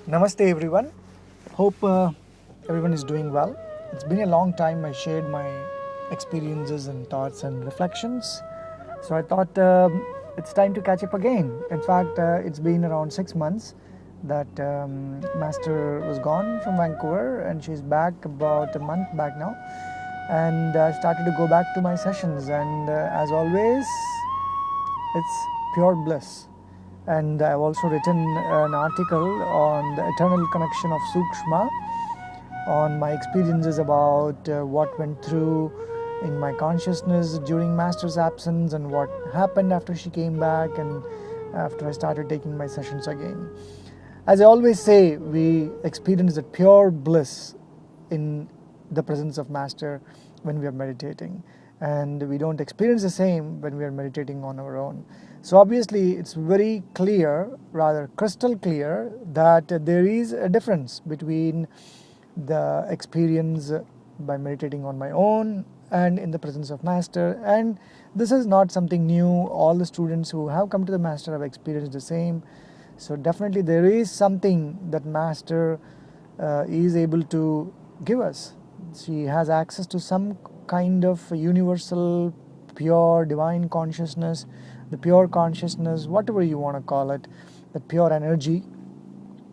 Namaste everyone. Hope everyone is doing well. It's been a long time I shared my experiences and thoughts and reflections. So I thought it's time to catch up again. In fact, it's been around 6 months that Master was gone from Vancouver and she's back about a month back now. And I started to go back to my sessions, and as always, it's pure bliss. And I've also written an article on the eternal connection of Sukshma, on my experiences about what went through in my consciousness during Master's absence and what happened after she came back and after I started taking my sessions again. As I always say, we experience that pure bliss in the presence of Master when we are meditating, and we don't experience the same when we are meditating on our own. So obviously it's very clear, rather crystal clear, that there is a difference between the experience by meditating on my own and in the presence of Master. And this is not something new. All the students who have come to the Master have experienced the same. So definitely there is something that Master is able to give us. She has access to some kind of universal, pure, divine consciousness, the pure consciousness, whatever you want to call it, the pure energy.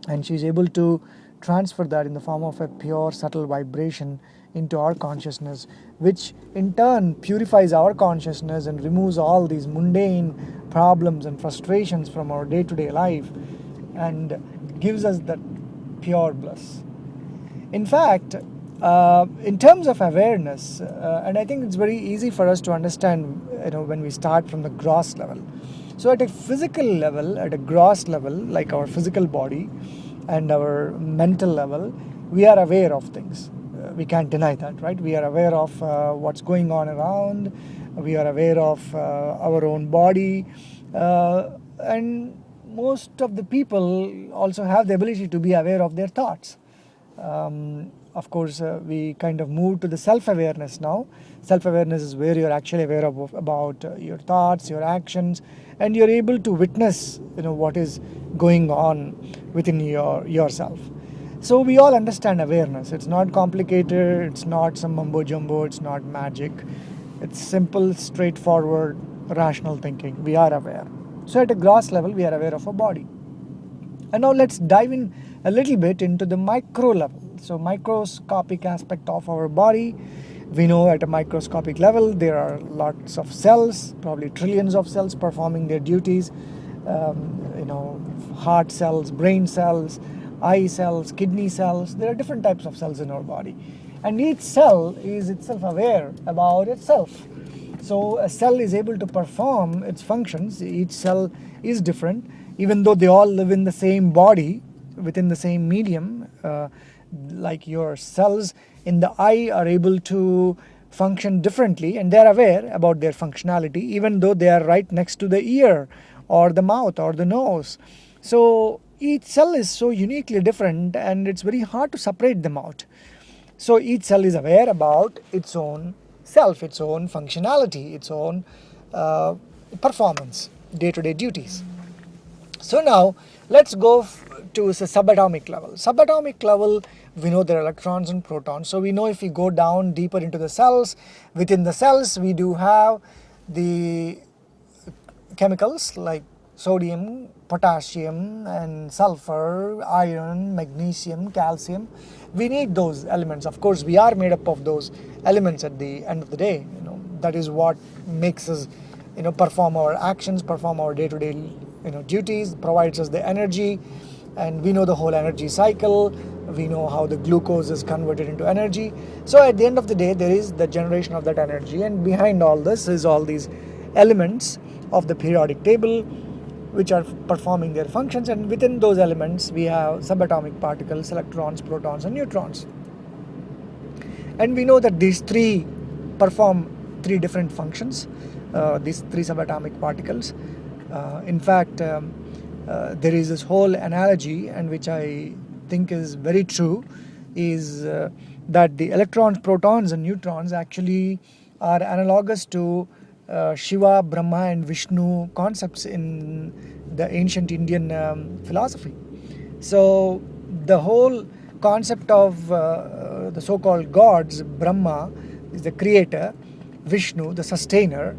And she's able to transfer that in the form of a pure, subtle vibration into our consciousness, which in turn purifies our consciousness and removes all these mundane problems and frustrations from our day-to-day life and gives us that pure bliss. In fact, in terms of awareness, and I think it's very easy for us to understand, when we start from the gross level. So at a physical level, at a gross level, like our physical body and our mental level, we are aware of things. We can't deny that, right? We are aware of what's going on around. We are aware of our own body. And most of the people also have the ability to be aware of their thoughts. Of course, we kind of move to the self-awareness now. Self-awareness is where you're actually aware of about your thoughts, your actions, and you're able to witness, what is going on within yourself. So we all understand awareness. It's not complicated. It's not some mumbo jumbo. It's not magic. It's simple, straightforward, rational thinking. We are aware. So at a gross level, we are aware of our body. And now let's dive in a little bit into the micro level. So microscopic aspect of our body. We know at a microscopic level there are lots of cells, probably trillions of cells performing their duties. Heart cells, brain cells, eye cells, kidney cells. There are different types of cells in our body. And each cell is itself aware about itself. So a cell is able to perform its functions. Each cell is different, even though they all live in the same body, within the same medium. Like your cells in the eye are able to function differently, and they're aware about their functionality, even though they are right next to the ear or the mouth or the nose. So each cell is so uniquely different, and it's very hard to separate them out. So each cell is aware about its own self, its own functionality, its own performance, day-to-day duties. So now let's go to the subatomic level. Subatomic level, we know there are electrons and protons. So we know if we go down deeper into the cells, within the cells we do have the chemicals like sodium, potassium and sulfur, iron, magnesium, calcium. We need those elements. Of course, we are made up of those elements at the end of the day. That is what makes us perform our actions, perform our day-to-day duties, provides us the energy. And we know the whole energy cycle. We know how the glucose is converted into energy. So at the end of the day, there is the generation of that energy, and behind all this is all these elements of the periodic table which are performing their functions, and within those elements we have subatomic particles, electrons, protons and neutrons. And we know that these three perform three different functions, these three subatomic particles. In fact, there is this whole analogy, and which I think is very true, is that the electrons, protons and neutrons actually are analogous to Shiva, Brahma and Vishnu concepts in the ancient Indian philosophy. So the whole concept of the so-called gods, Brahma is the creator, Vishnu the sustainer,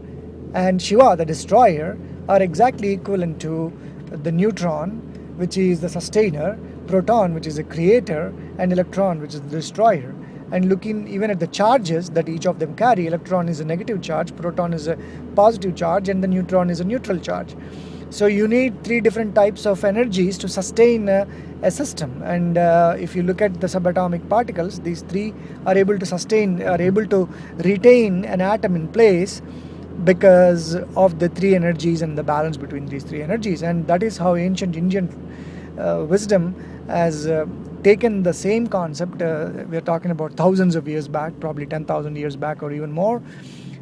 and Shiva the destroyer, are exactly equivalent to the neutron, which is the sustainer, proton, which is the creator, and electron, which is the destroyer. And looking even at the charges that each of them carry, electron is a negative charge, proton is a positive charge, and the neutron is a neutral charge. So you need three different types of energies to sustain a system. And if you look at the subatomic particles, these three are able to retain an atom in place because of the three energies and the balance between these three energies. And that is how ancient Indian wisdom has taken the same concept. We're talking about thousands of years back, probably 10,000 years back or even more,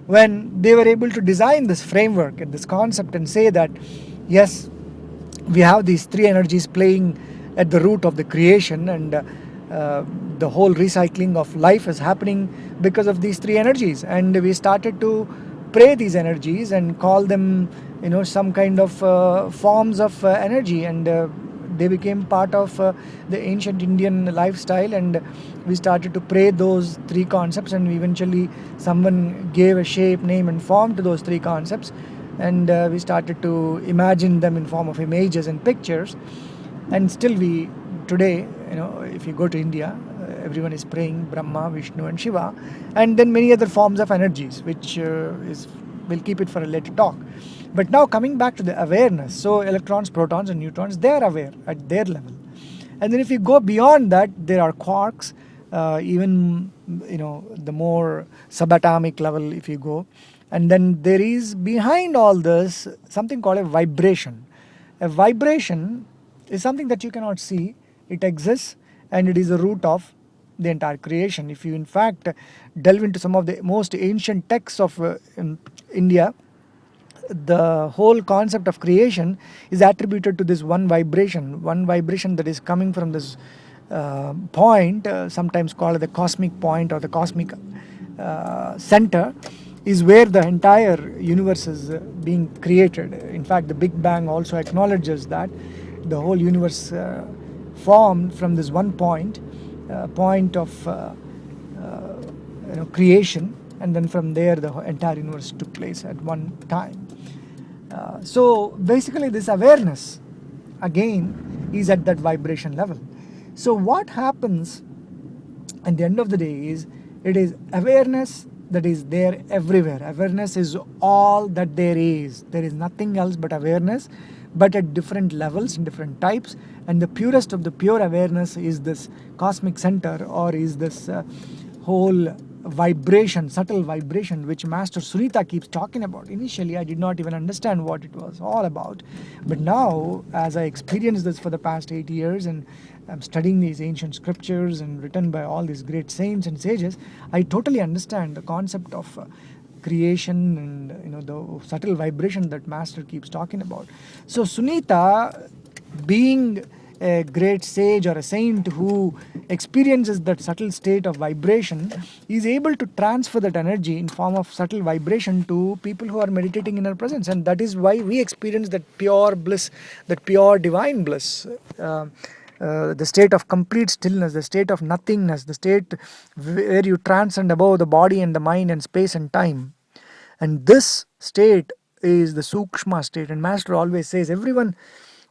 when they were able to design this framework and this concept and say that yes, we have these three energies playing at the root of the creation, and the whole recycling of life is happening because of these three energies. And we started to pray these energies and call them, some kind of forms of energy, and they became part of the ancient Indian lifestyle. And we started to pray those three concepts, and eventually someone gave a shape, name, and form to those three concepts, and we started to imagine them in form of images and pictures. And still we today, if you go to India, everyone is praying Brahma, Vishnu, and Shiva, and then many other forms of energies, which we'll keep it for a later talk. But now coming back to the awareness, so electrons, protons, and neutrons, they are aware at their level. And then if you go beyond that, there are quarks, even the more subatomic level if you go. And then there is behind all this something called a vibration. A vibration is something that you cannot see. It exists, and it is the root of the entire creation. If you in fact delve into some of the most ancient texts of India, the whole concept of creation is attributed to this one vibration that is coming from this point, sometimes called the cosmic point or the cosmic center, is where the entire universe is being created. In fact, the Big Bang also acknowledges that the whole universe formed from this one point of creation, and then from there the entire universe took place at one time. So basically this awareness again is at that vibration level. So what happens at the end of the day is, it is awareness that is there everywhere. Awareness is all that there is. There is nothing else but awareness, but at different levels and different types. And the purest of the pure awareness is this cosmic center, or is this whole vibration, subtle vibration, which Master Sunita keeps talking about. Initially I did not even understand what it was all about, but now as I experienced this for the past 8 years, and I'm studying these ancient scriptures and written by all these great saints and sages, I totally understand the concept of creation and the subtle vibration that Master keeps talking about. So Sunita, being a great sage or a saint who experiences that subtle state of vibration, is able to transfer that energy in form of subtle vibration to people who are meditating in her presence. And that is why we experience that pure bliss, that pure divine bliss, the state of complete stillness, the state of nothingness, the state where you transcend above the body and the mind and space and time. And this state is the Sukshma state. And Master always says everyone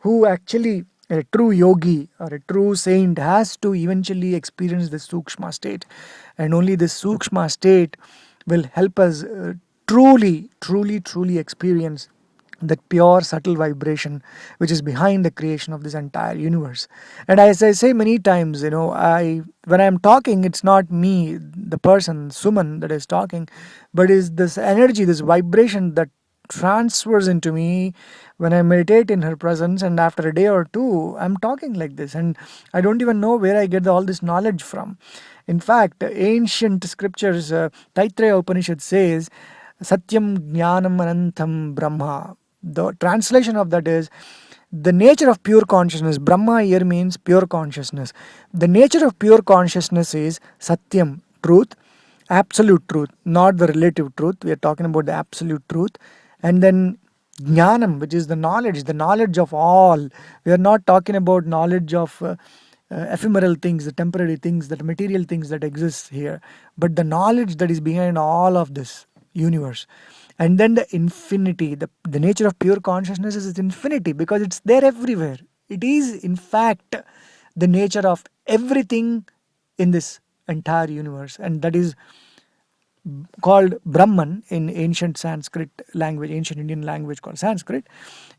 who actually, a true yogi or a true saint, has to eventually experience the Sukshma state. And only this Sukshma state will help us truly experience that pure subtle vibration which is behind the creation of this entire universe. And as I say many times, when I'm talking, it's not me, the person Suman, that is talking, but is this energy, this vibration that transfers into me when I meditate in her presence. And after a day or two I'm talking like this, and I don't even know where I get all this knowledge from. In fact, ancient scriptures, Taittiriya Upanishad says Satyam Jnanam Anantam Brahma. The translation of that is the nature of pure consciousness. Brahma here means pure consciousness. The nature of pure consciousness is Satyam, truth, absolute truth, not the relative truth. We are talking about the absolute truth. And then Jnanam, which is the knowledge of all. We are not talking about knowledge of ephemeral things, the temporary things, the material things that exist here, but the knowledge that is behind all of this universe. And then the infinity, the nature of pure consciousness is infinity because it's there everywhere. It is, in fact, the nature of everything in this entire universe, and that is called Brahman in ancient Sanskrit language, ancient Indian language called Sanskrit,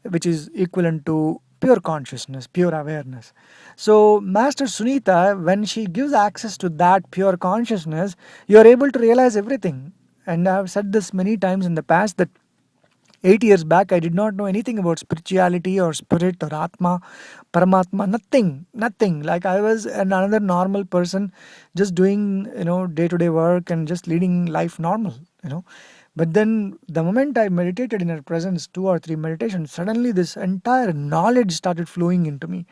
which is equivalent to pure consciousness, pure awareness. So, Master Sunita, when she gives access to that pure consciousness, you are able to realize everything. And I have said this many times in the past that 8 years back, I did not know anything about spirituality or spirit or Atma, Paramatma, nothing. Like I was another normal person, just doing, day-to-day work and just leading life normal. But then the moment I meditated in her presence, 2 or 3 meditations, suddenly this entire knowledge started flowing into me,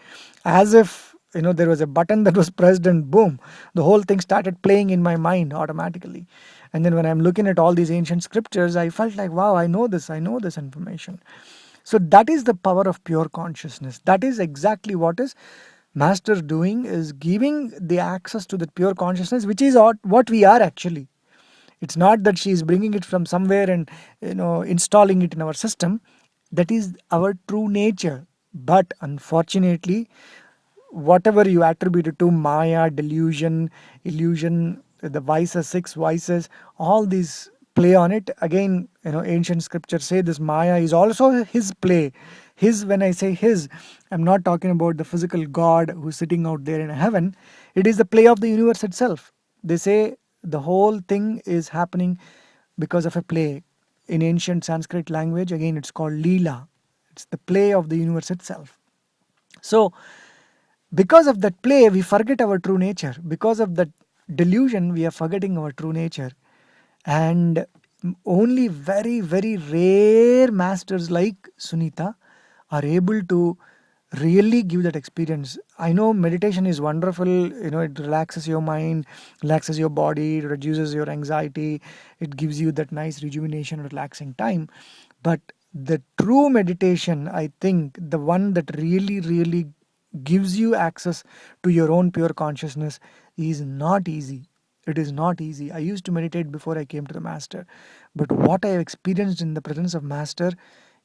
as if there was a button that was pressed and boom, the whole thing started playing in my mind automatically. And then when I'm looking at all these ancient scriptures, I felt like, wow, I know this information. So that is the power of pure consciousness. That is exactly what is Master doing, is giving the access to that pure consciousness, which is what we are actually. It's not that she is bringing it from somewhere and installing it in our system. That is our true nature. But unfortunately, whatever you attribute it to, Maya, delusion, illusion, the vices, 6 vices, all these play on it. Again, ancient scriptures say this Maya is also his play. His, when I say his, I'm not talking about the physical God who's sitting out there in heaven. It is the play of the universe itself. They say the whole thing is happening because of a play. In ancient Sanskrit language, again, it's called Leela. It's the play of the universe itself. So, because of that play, we forget our true nature. Because of that delusion, we are forgetting our true nature. And only very, very rare masters like Sunita are able to really give that experience. I know meditation is wonderful, it relaxes your mind, relaxes your body, reduces your anxiety, it gives you that nice rejuvenation, relaxing time. But the true meditation, I think, the one that really, really gives you access to your own pure consciousness is not easy. It is not easy. I used to meditate before I came to the Master. But what I have experienced in the presence of Master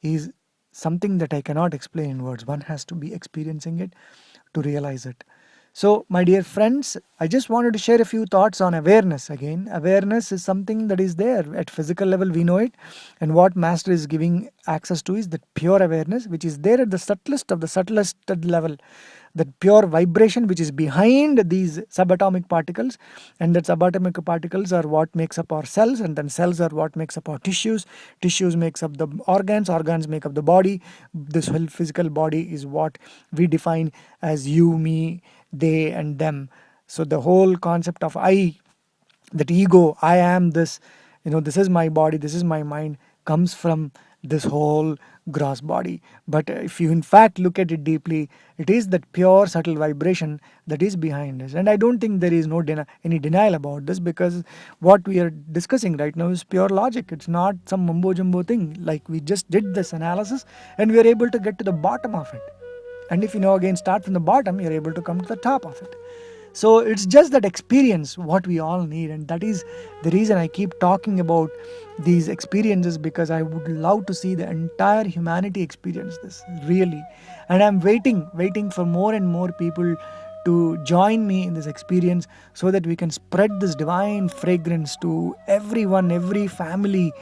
is something that I cannot explain in words. One has to be experiencing it to realize it. So, my dear friends, I just wanted to share a few thoughts on awareness again. Awareness is something that is there at physical level, we know it. And what Master is giving access to is that pure awareness, which is there at the subtlest of the subtlest level. That pure vibration which is behind these subatomic particles, and that subatomic particles are what makes up our cells, and then cells are what makes up our tissues makes up the organs make up the body. This whole physical body is what we define as you, me, they and them. So the whole concept of I, that ego, I am this, this is my body, this is my mind, comes from this whole gross body. But if you in fact look at it deeply, it is that pure subtle vibration that is behind us. And I don't think there is any denial about this, because what we are discussing right now is pure logic. It's not some mumbo jumbo thing. Like, we just did this analysis and we are able to get to the bottom of it. And if again start from the bottom, you're able to come to the top of it. So it's just that experience what we all need, and that is the reason I keep talking about these experiences, because I would love to see the entire humanity experience this, really. And I'm waiting for more and more people to join me in this experience, so that we can spread this divine fragrance to everyone, every family,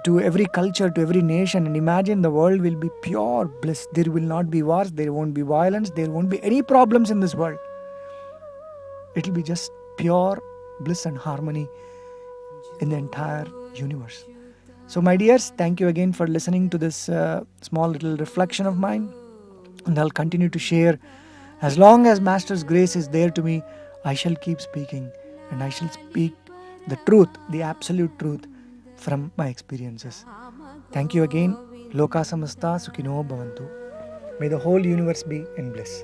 to every culture, to every nation. And imagine the world will be pure bliss. There will not be wars, there won't be violence, there won't be any problems in this world. It will be just pure bliss and harmony in the entire universe. So, my dears, thank you again for listening to this small little reflection of mine. And I'll continue to share. As long as Master's grace is there to me, I shall keep speaking. And I shall speak the truth, the absolute truth, from my experiences. Thank you again. Loka samasta sukhino bhavantu. May the whole universe be in bliss.